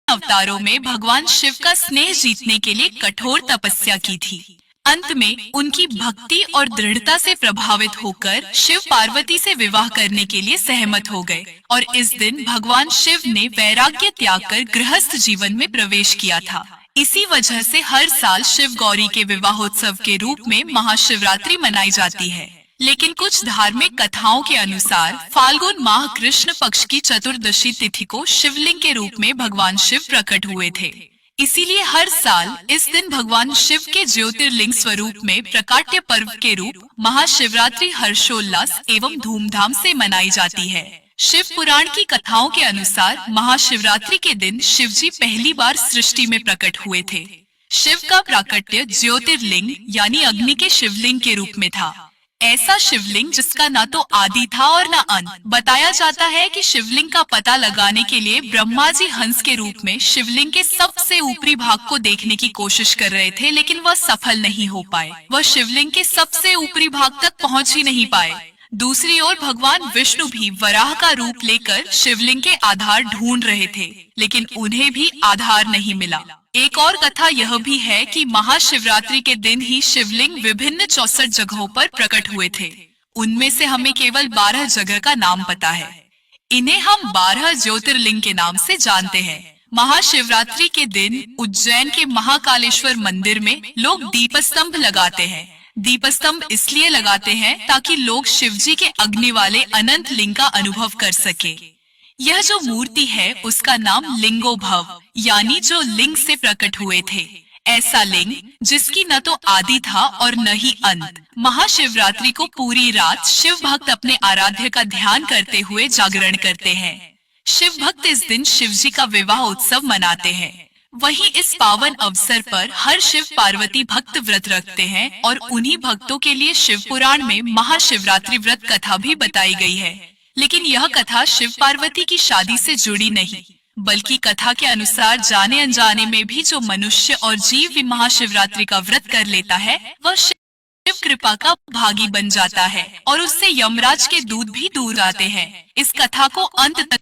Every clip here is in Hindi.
अवतारों में भगवान शिव का स्नेह जीतने के लिए कठोर तपस्या की थी। अंत में उनकी भक्ति और दृढ़ता से प्रभावित होकर शिव पार्वती से विवाह करने के लिए सहमत हो गए और इस दिन भगवान शिव ने वैराग्य त्याग कर गृहस्थ जीवन में प्रवेश किया था। इसी वजह से हर साल शिव गौरी के विवाहोत्सव के रूप में महाशिवरात्रि मनाई जाती है। लेकिन कुछ धार्मिक कथाओं के अनुसार फाल्गुन माह कृष्ण पक्ष की चतुर्दशी तिथि को शिवलिंग के रूप में भगवान शिव प्रकट हुए थे। इसीलिए हर साल इस दिन भगवान शिव के ज्योतिर्लिंग स्वरूप में प्रकाट्य पर्व के रूप महाशिवरात्रि हर्षोल्लास एवं धूमधाम से मनाई जाती है। शिव पुराण की कथाओं के अनुसार महाशिवरात्रि के दिन शिवजी पहली बार सृष्टि में प्रकट हुए थे। शिव का प्राकट्य ज्योतिर्लिंग यानी अग्नि के शिवलिंग के रूप में था। ऐसा शिवलिंग जिसका न तो आदि था और न अंत। बताया जाता है कि शिवलिंग का पता लगाने के लिए ब्रह्मा जी हंस के रूप में शिवलिंग के सबसे ऊपरी भाग को देखने की कोशिश कर रहे थे, लेकिन वह सफल नहीं हो पाए। वह शिवलिंग के सबसे ऊपरी भाग तक पहुंच ही नहीं पाए। दूसरी ओर भगवान विष्णु भी वराह का रूप लेकर शिवलिंग के आधार ढूंढ रहे थे, लेकिन उन्हें भी आधार नहीं मिला। एक और कथा यह भी है कि महाशिवरात्रि के दिन ही शिवलिंग विभिन्न 64 जगहों पर प्रकट हुए थे। उनमें से हमें केवल 12 जगह का नाम पता है। इन्हें हम 12 ज्योतिर्लिंग के नाम से जानते हैं। महाशिवरात्रि के दिन उज्जैन के महाकालेश्वर मंदिर में लोग दीपस्तंभ लगाते हैं। दीपस्तंभ इसलिए लगाते हैं ताकि लोग शिवजी के अग्नि वाले अनंत लिंग का अनुभव कर सके। यह जो मूर्ति है उसका नाम लिंगोभव यानी जो लिंग से प्रकट हुए थे। ऐसा लिंग जिसकी न तो आदि था और न ही अंत। महाशिवरात्रि को पूरी रात शिव भक्त अपने आराध्य का ध्यान करते हुए जागरण करते हैं। शिव भक्त इस दिन शिवजी का विवाह उत्सव मनाते हैं। वहीं इस पावन अवसर पर हर शिव पार्वती भक्त व्रत रखते हैं और उन्हीं भक्तों के लिए शिव पुराण में महाशिवरात्रि व्रत कथा भी बताई गई है। लेकिन यह कथा शिव पार्वती की शादी से जुड़ी नहीं, बल्कि कथा के अनुसार जाने अनजाने में भी जो मनुष्य और जीव भी महाशिवरात्रि का व्रत कर लेता है वह शिव कृपा का भागी बन जाता है और उससे यमराज के दूत भी दूर जाते हैं। इस कथा को अंत तक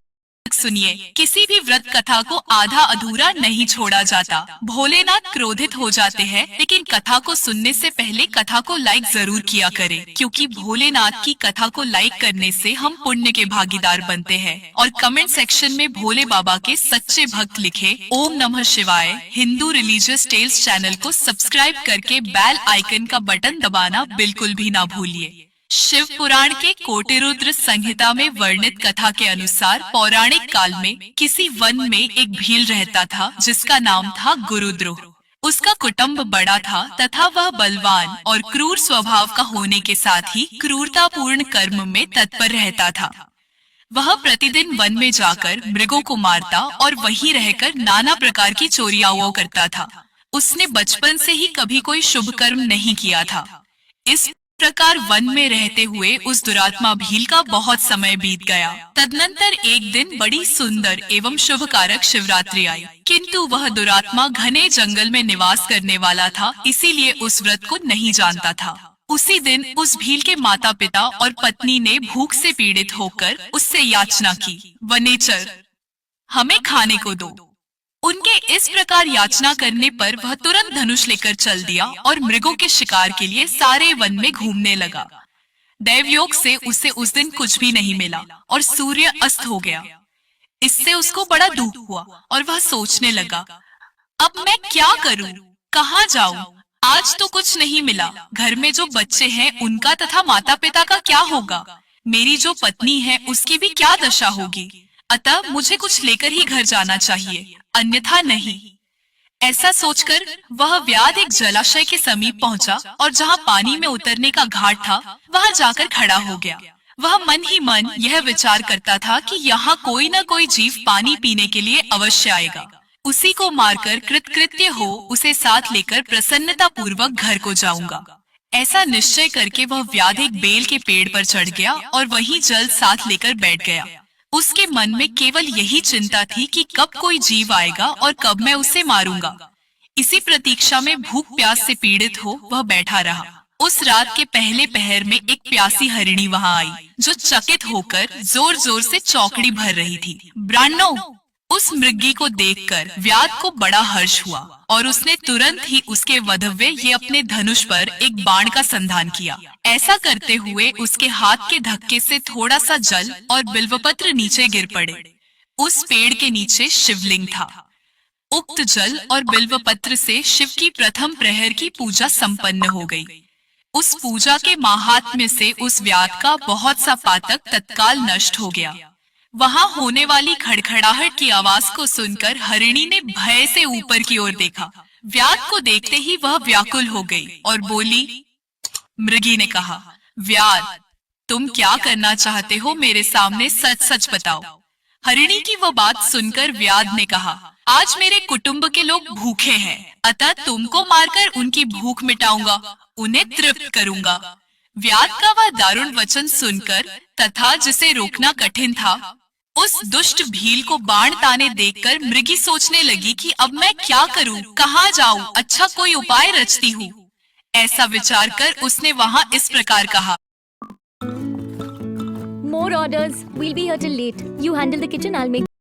सुनिए। किसी भी व्रत कथा को आधा अधूरा नहीं छोड़ा जाता। भोलेनाथ क्रोधित हो जाते हैं, लेकिन कथा को सुनने से पहले कथा को लाइक जरूर किया करें, क्योंकि भोलेनाथ की कथा को लाइक करने से हम पुण्य के भागीदार बनते हैं। और कमेंट सेक्शन में भोले बाबा के सच्चे भक्त लिखे ओम नमः शिवाय। हिंदू रिलीजियस टेल्स चैनल को सब्सक्राइब करके बेल आइकन का बटन दबाना बिल्कुल भी ना भूलिए। शिव पुराण के कोटिरुद्र संहिता में वर्णित कथा के अनुसार पौराणिक काल में किसी वन में एक भील रहता था जिसका नाम था गुरुद्रोह। उसका कुटुंब बड़ा था तथा वह बलवान और क्रूर स्वभाव का होने के साथ ही क्रूरतापूर्ण कर्म में तत्पर रहता था। वह प्रतिदिन वन में जाकर मृगों को मारता और वहीं रहकर नाना प्रकार की चोरियां करता था। उसने बचपन से ही कभी कोई शुभ कर्म नहीं किया था। इस प्रकार वन में रहते हुए उस दुरात्मा भील का बहुत समय बीत गया। तदनंतर एक दिन बड़ी सुंदर एवं शुभकारक शिवरात्रि आई, किंतु वह दुरात्मा घने जंगल में निवास करने वाला था, इसीलिए उस व्रत को नहीं जानता था। उसी दिन उस भील के माता पिता और पत्नी ने भूख से पीड़ित होकर उससे याचना की, वनेचर हमें खाने को दो। उनके इस प्रकार याचना करने पर वह तुरंत धनुष लेकर चल दिया और मृगों के शिकार के लिए सारे वन में घूमने लगा। दैवयोग से उसे उस दिन कुछ भी नहीं मिला और सूर्य अस्त हो गया। इससे उसको बड़ा दुख हुआ और वह सोचने लगा, अब मैं क्या करूं, कहाँ जाऊं? आज तो कुछ नहीं मिला। घर में जो बच्चे हैं उनका तथा माता पिता का क्या होगा? मेरी जो पत्नी है उसकी भी क्या दशा होगी? अतः मुझे कुछ लेकर ही घर जाना चाहिए, अन्यथा नहीं। ऐसा सोचकर वह व्याध एक जलाशय के समीप पहुंचा और जहां पानी में उतरने का घाट था वहां जाकर खड़ा हो गया। वह मन ही मन यह विचार करता था कि यहाँ कोई न कोई जीव पानी पीने के लिए अवश्य आएगा। उसी को मारकर कृतकृत्य हो उसे साथ लेकर प्रसन्नता पूर्वक घर को जाऊंगा। ऐसा निश्चय करके वह व्याध एक बेल के पेड़ पर चढ़ गया और वहीं जल साथ लेकर बैठ गया। उसके मन में केवल यही चिंता थी कि कब कोई जीव आएगा और कब मैं उसे मारूंगा। इसी प्रतीक्षा में भूख प्यास से पीड़ित हो वह बैठा रहा। उस रात के पहले पहर में एक प्यासी हरिणी वहां आई, जो चकित होकर जोर जोर से चौकड़ी भर रही थी। ब्राह्मणों, उस मृगी को देखकर व्याध को बड़ा हर्ष हुआ और उसने तुरंत ही उसके वधव्य ये अपने धनुष पर एक बाण का संधान किया। ऐसा करते हुए उसके हाथ के धक्के से थोड़ा सा जल और बिल्वपत्र नीचे गिर पड़े। उस पेड़ के नीचे शिवलिंग था। उक्त जल और बिल्वपत्र से शिव की प्रथम प्रहर की पूजा संपन्न हो गई। उस पूजा के माहात्म्य से उस व्याध का बहुत सा पातक तत्काल नष्ट हो गया। वहां होने वाली खड़खड़ाहट की आवाज को सुनकर हरिणी ने भय से ऊपर की ओर देखा। व्याध को देखते ही वह व्याकुल हो गई और बोली। मृगी ने कहा, व्याध, तुम क्या करना चाहते हो, मेरे सामने सच सच बताओ। हरिणी की वह बात सुनकर व्याध ने कहा, आज मेरे कुटुंब के लोग भूखे हैं, अतः तुमको मारकर उनकी भूख मिटाऊंगा, उन्हें तृप्त करूंगा। व्याध का वह दारुण वचन सुनकर तथा जिसे रोकना कठिन था, उस दुष्ट भील को बाण ताने देखकर मृगी सोचने लगी कि अब मैं क्या करूं, कहाँ जाऊं, अच्छा कोई उपाय रचती हूँ। ऐसा विचार कर उसने वहाँ इस प्रकार कहा। More orders. We'll be here till late. You handle the kitchen, I'll make